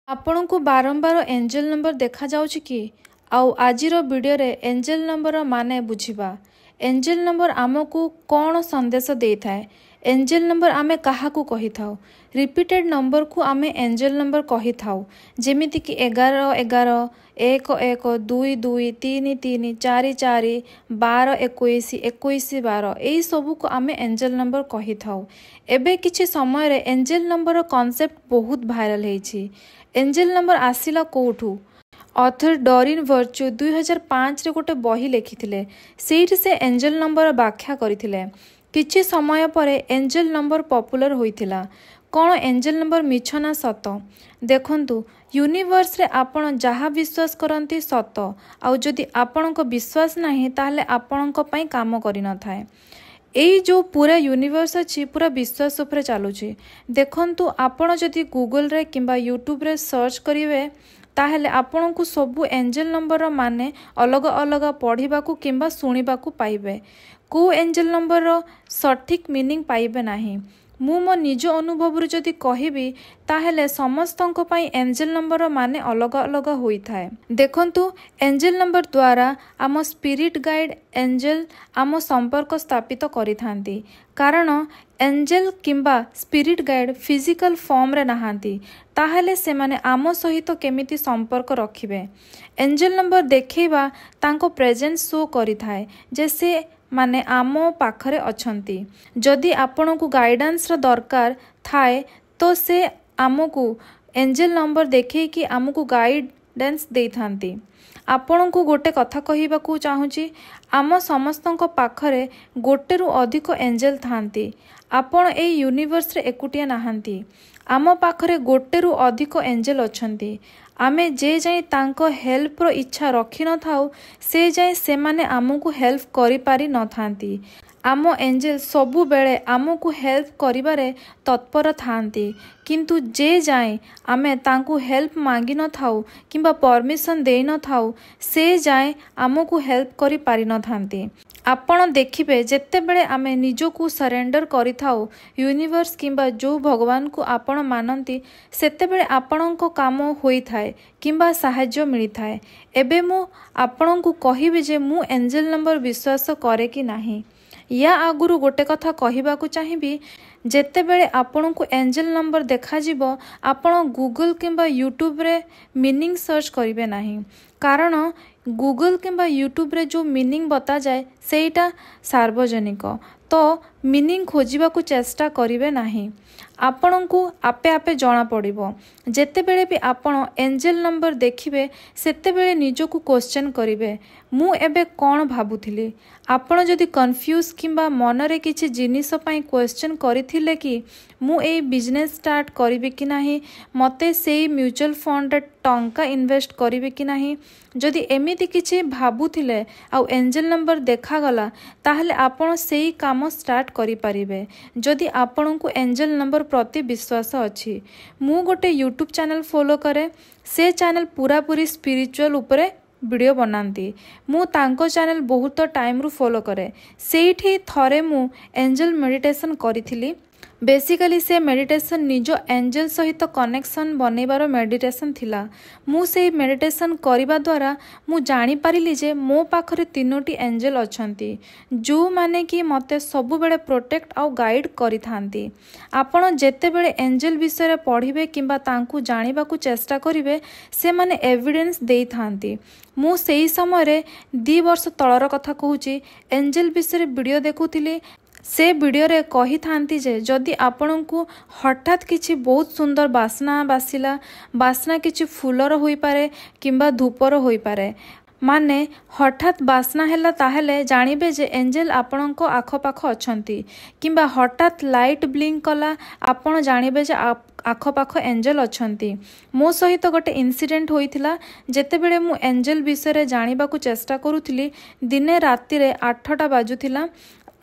आपण को बारंबार एंजल नंबर देखा जाउछि कि आउ आजिर वीडियो रे एंजल नंबर माने बुझिबा। एंजल नंबर आमको कौन संदेश दे थाए। एंजल नंबर आमे काहाकू कही थाउ। रिपीटेड नंबर को आमे एंजल नंबर कही थाउ जेमिति कि 11 11 1 1 2 2 3 3 4 4 12 21 21 12 एई सबू को आमे एंजल नंबर कही थाउ। एबे किछि समय रे एंजल नंबर कॉन्सेप्ट बहुत वायरल हेछि। एंजल नंबर आसिला कोठू ऑथर डॉरिन वर्च्यू 2005 रे गोटे बही लिखिथिले। सेठी से एंजल नंबर व्याख्या करिथिले। किछि समय परे एंजल नंबर पॉपुलर होइथिला। कौन एंजल नंबर मिछ ना सत? देखंतु यूनिवर्स रे आपण जहा विश्वास करंती सत आउ जदि आपणको विश्वास नाही ताहले आपणको पई काम करि न थाए। एई जो पूरा यूनिवर्स अछि पूरा विश्वास ऊपर चलुछि। देखंतु आपण जदि गूगल रे किंबा यूट्यूब रे सर्च करिवे ताहले आपण को सबु एंजल नंबर माने अलग अलग पढ़िबा को किंबा सुनिबा को पाइबे। को एंजल नंबर रो सठिक मीनिंग पाइबे नाही। मु मो निज अनुभव जदि कहिबी ताहले समस्तंको पई एंजल नंबर माने अलग अलग होई थाए। देखंतु एंजल नंबर द्वारा आम स्पिरिट गाइड एंजल आम संपर्क स्थापित करि थांती। कारण एंजल किंबा स्पिरिट गाइड फिजिकल फॉर्म रे नहांती ताहले से माने आम सहित केमिति संपर्क रखिबे। एंजल नंबर देखैबा तांको प्रेजेंस शो करि थाए जे से माने आमो पाखरे अछंती। जदि आपण को गाइडेंस रो दरकार थाए तो से आमको एंजल नंबर देखे कि आमको गाइडेंस दे थांती। आपण को गोटे कथा कहिबा को चाहूची आम समस्तंको पाखरे गोटेरु अधिक एंजल थांती। आपण ए यूनिवर्स रे एकुटिया नाहांती। आम पाखरे गोटेरु अधिक एंजल अछंती। आमे जे जाई तांको हेल्प रो इच्छा रखी न थाउ से जाई से माने आमको हेल्प करि पारि न थांती। आम एंजल सबु बेले आमको हेल्प करिबारे तत्पर थांती। किंतु जे जाए आमे तांको हेल्प मांगी न थाउ किंबा परमिशन दे न थाउ से जाए आमको हेल्प करि पारि न थांती। आपण देखिबे जेते बेले आमे निजको सरेंडर करि थाउ यूनिवर्स किंबा जो भगवान को आपण मानंती सेते बेले आपणको काम होई थाए किंबा सहाय्य मिली थाए। एबे मु आपणको कहिबे जे मु एंजल नंबर विश्वास करे कि नाही। या आगुरु गोटे कथा कहिबा को चाहिबी जेते बेले आपण को एंजल नंबर देखा जिवो आपण गूगल किंबा यूट्यूब रे मीनिंग सर्च करिवे नाही। कारण गूगल किंबा यूट्यूब रे जो मीनिंग बता जाए सेटा सार्वजनिक तो मीनिंग खोजिबा को चेष्टा करिवे नाही। आपण को आपे आपे जाना पड़िबो। जेते बेले भी आपण एंजल नंबर देखिबे सेते बेले निजको क्वेश्चन करिवे मु एबे कोन भाबुथिली। आपण जदि कंफ्यूज किंबा मनरे किछि जिनिस पई क्वेश्चन करिथिले कि मु ए बिजनेस स्टार्ट करिवे कि नाही मते सेई म्यूचुअल फंड रे टंका इन्वेस्ट करिवे कि नाही जदि एमिति किछि भाबुथिले आउ एंजल नंबर देखा गला ताहले आपण सेई काम स्टार्ट करि परिबे। जदि आपण को एंजल नंबर प्रति विश्वास अछि। मु गोटे यूट्यूब चैनल फॉलो करे से चैनल पूरा पूरी स्पिरिचुअल उपरे वीडियो बनाती। मु तांको चैनल बहुत टाइम रु फॉलो करे। सेठी थरे मु एंजल मेडिटेशन करिथिली। बेसिकली से मेडिटेशन निजो एंजल सहित कनेक्शन बनैबार मेडिटेशन थिला। मु से मेडिटेशन करिबा द्वारा मु जानि पारिली जे मो पाखरे तीनोटी एंजल अछंती जो माने कि मते सब बेले प्रोटेक्ट आउ गाइड करि थांती। आपण जेते बेले एंजल विषय पढ़िबे किंबा तांकु जानिबा को चेष्टा करिवे से माने एविडेंस देई थांती। मु सेही समय रे 2 वर्ष तळर कथा कहूची एंजल विषय वीडियो देखुथिली। से वीडियो रे कही थांती जे जदि आपण को हठात किछि बहुत सुंदर बास्ना बासिला बास्ना किछि फूलर होई पारे किंबा धूपर होई पारे माने हठात बास्ना हैला ताहले जानिबे जे एंजल आपणको आखपाख अछंती। किंबा हठात लाइट ब्लिंक कला आपण जानिबे जे आखपाख एंजल अछंती। मो सहित गोटे इनसिडेंट होइथिला जेते बेले मु एंजल विषय रे जानिबा को चेष्टा करूथिली। दिने राति रे 8टा बाजुथिला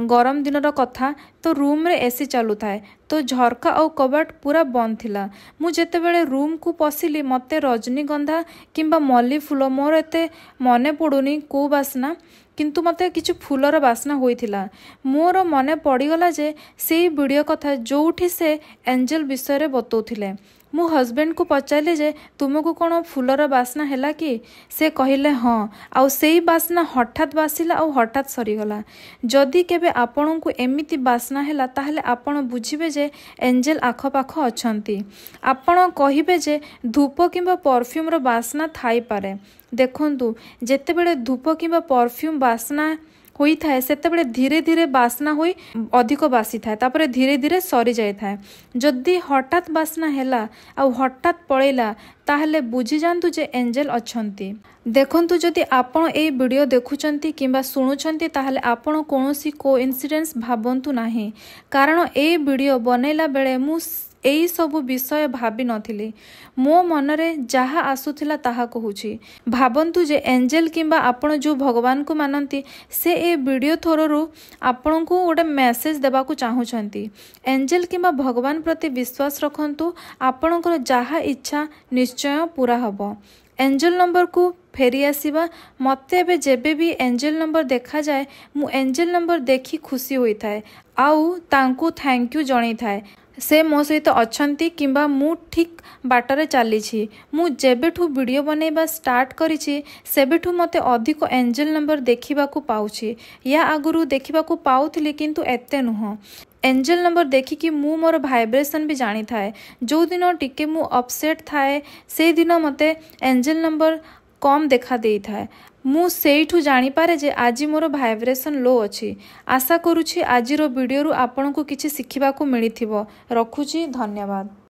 गरम दिन कथा तो रूम रे एसी चालू थाए तो झरका और कबाट पूरा बंद थिला। मु जेते बेले रूम को पसिली मते रजनीगंधा किंबा मल्ली फूल मोर एते मने पड़ुनी को बासना किंतु मते किछु फूलर बासना होइथिला। मोर मने पड़ीगला जे सेई वीडियो कथा जोठी से एंजल विषय रे बतौथिले। मु हस्बैंड को पचारे जे तुमको कौन फूलर बास्ना है कि से कहले हाँ आउ सेई बास्ना हठात बासिला आउ हठात सरीगला। जदि केबे आपण को एमिति बास्ना है ताहले आपण बुझिबे जे एंजेल आखपाख अछंती। आपण कहिबे जे धूप किंबा परफ्यूम रो बास्ना थाई पारे। देखंतु जेतेबेले धूप किंबा परफ्यूम बास्ना होई थाए सेतेबेले धीरे धीरे बास्ना होई अधिक बासी थाए तापरे धीरे धीरे सरी जाय थाए। जदि हठात बास्ना हैला आ हठात पळेला ताहले बुझी जांतु जे एंजेल अछंती। देखंतु जदि आपण ए वीडियो देखुचंती किंबा सुनुचंती ताहले आपण कोनोसी कोइन्सिडेंस भाबंतु नाही, कारण ए वीडियो बनैला बेले मु एई सबु विषय भाबी नथिली। मो मनरे जहा आसुथिला ताहा कहूची। भाबंतु जे एंजेल किंबा आपण जो भगवान को मानती से ए वीडियो थ्रोरु आपण को गोटे मेसेज देबाकू चाहूचंती। एंजेल किंबा भगवान प्रति विश्वास रखंतु, आपणकर जहा इच्छा निश्चय पूरा हबो। एंजेल नंबर को फेरी आसीबा। मते एबे जेबे भी एंजेल नंबर देखा जाए मु एंजेल नंबर देखी खुशी होई थाए आउ तांकू थैंक यू जणै थाए। से मो सहित अछंती किंबा मु ठीक बाटरे चली। मु जेबेठू वीडियो बनैबा स्टार्ट करिछि सेबेठू मते अधिक एंजेल नंबर देखिबाकू पाउछि। या आगुरु देखिबाकू पाउथिली किंतु एते नुह। एंजेल नंबर देखिकी मु मोर भाइब्रेशन भी जानी थाए। जो दिन टिके मु अपसेट थाए से दिन मते एंजेल नंबर कम देखा देई थाए। मु सेइठू जानी पारे जे आजि मोर भाइब्रेशन लो अछि। आशा करूछि आजिरो वीडियो रु आपनको किछि सिखिबाकू मिलिथिबो। रखुछि, धन्यवाद।